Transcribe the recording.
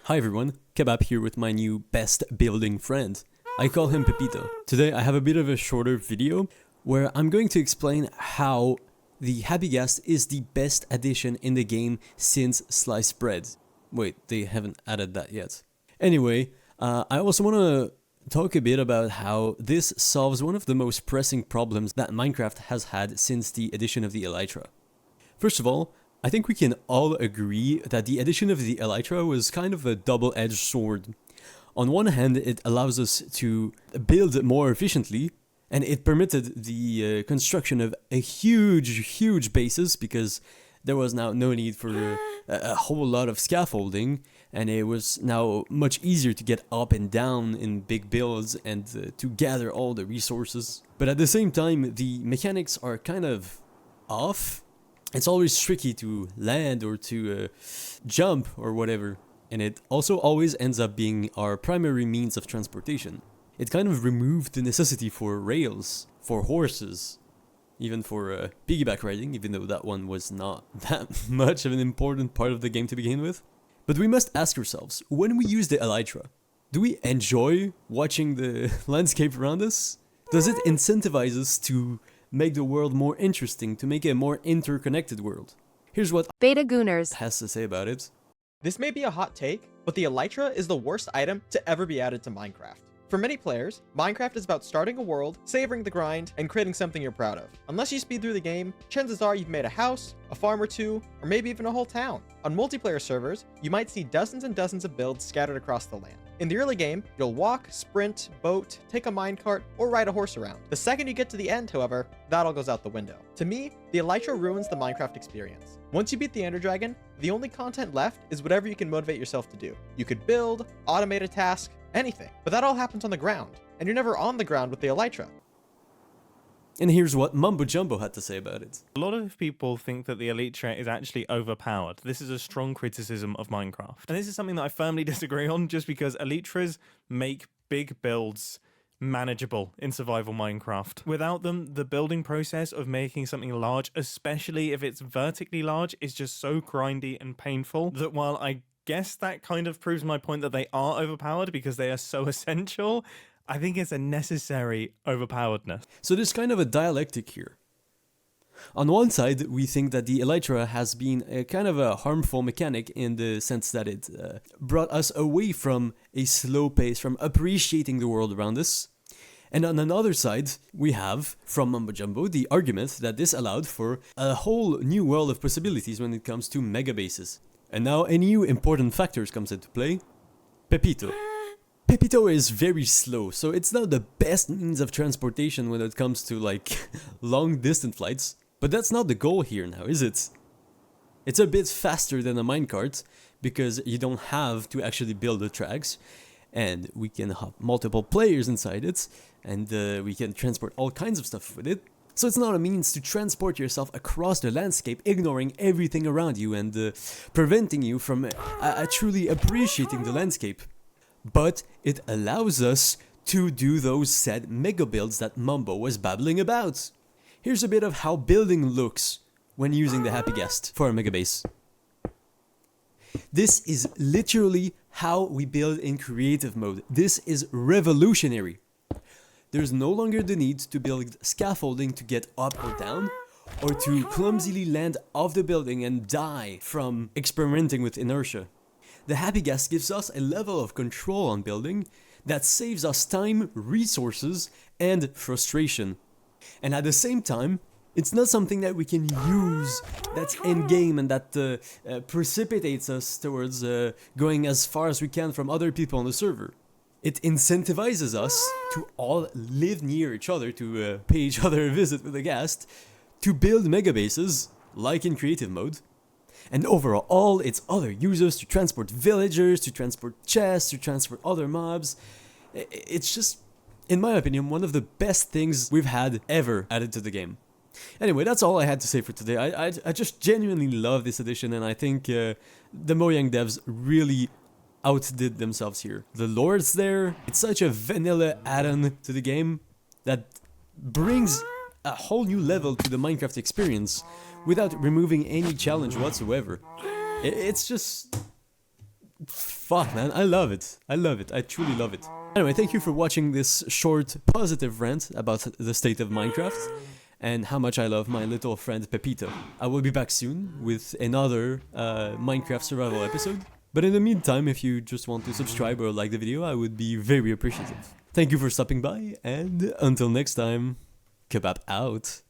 Hi everyone, Kebab here with my new best building friend. I call him Pepito. Today I have a bit of a shorter video where I'm going to explain how the HappyGast is the best addition in the game since sliced bread. Wait, they haven't added that yet. Anyway, I also want to talk a bit about how this solves one of the most pressing problems that Minecraft has had since the addition of the elytra. First of all, I think we can all agree that the addition of the elytra was kind of a double-edged sword. On one hand, it allows us to build more efficiently, and it permitted the construction of a huge bases because there was now no need for a whole lot of scaffolding, and it was now much easier to get up and down in big builds and to gather all the resources. But at the same time, the mechanics are kind of off. It's always tricky to land or to jump or whatever, and it also always ends up being our primary means of transportation. It kind of removed the necessity for rails, for horses, even for piggyback riding, even though that one was not that much of an important part of the game to begin with. But we must ask ourselves, when we use the elytra, do we enjoy watching the landscape around us? Does it incentivize us to make the world more interesting, to make a more interconnected world? Here's what Beta Gooners has to say about it. This may be a hot take, but the elytra is the worst item to ever be added to Minecraft. For many players, Minecraft is about starting a world, savoring the grind, and creating something you're proud of. Unless you speed through the game, chances are you've made a house, a farm or two, or maybe even a whole town. On multiplayer servers, you might see dozens and dozens of builds scattered across the land. In the early game, you'll walk, sprint, boat, take a minecart, or ride a horse around. The second you get to the end, however, that all goes out the window. To me, the elytra ruins the Minecraft experience. Once you beat the Ender Dragon, the only content left is whatever you can motivate yourself to do. You could build, automate a task, anything. But that all happens on the ground, and you're never on the ground with the elytra. And here's what Mumbo Jumbo had to say about it. A lot of people think that the elytra is actually overpowered. This is a strong criticism of Minecraft. And this is something that I firmly disagree on, just because elytras make big builds manageable in survival Minecraft. Without them, the building process of making something large, especially if it's vertically large, is just so grindy and painful that while I guess that kind of proves my point that they are overpowered because they are so essential, I think it's a necessary overpoweredness. So there's kind of a dialectic here. On one side, we think that the elytra has been a kind of a harmful mechanic in the sense that it brought us away from a slow pace, from appreciating the world around us. And on another side, we have, from Mumbo Jumbo, the argument that this allowed for a whole new world of possibilities when it comes to megabases. And now a new important factor comes into play: Pepito. Pepito is very slow, so it's not the best means of transportation when it comes to like long distance flights. But that's not the goal here now, is it? It's a bit faster than a minecart because you don't have to actually build the tracks, and we can have multiple players inside it, and we can transport all kinds of stuff with it. So it's not a means to transport yourself across the landscape, ignoring everything around you and preventing you from truly appreciating the landscape. But it allows us to do those said mega builds that Mumbo was babbling about. Here's a bit of how building looks when using the HappyGast for a mega base. This is literally how we build in creative mode. This is revolutionary. There's no longer the need to build scaffolding to get up or down, or to clumsily land off the building and die from experimenting with inertia. The HappyGast gives us a level of control on building that saves us time, resources, and frustration. And at the same time, it's not something that we can use that's endgame and that precipitates us towards going as far as we can from other people on the server. It incentivizes us to all live near each other, to pay each other a visit with a ghast, to build megabases, like in creative mode, and overall its other users to transport villagers, to transport chests, to transport other mobs. It's just, in my opinion, one of the best things we've had ever added to the game. Anyway, that's all I had to say for today. I just genuinely love this edition, and I think the Mojang devs really outdid themselves here. The lore's there. It's such a vanilla add-on to the game that brings a whole new level to the Minecraft experience without removing any challenge whatsoever. It's just Fuck, man, I love it. I love it. I truly love it. Anyway, thank you for watching this short positive rant about the state of Minecraft and how much I love my little friend Pepito. I will be back soon with another Minecraft survival episode. But in the meantime, if you just want to subscribe or like the video, I would be very appreciative. Thank you for stopping by, and until next time, kebab out.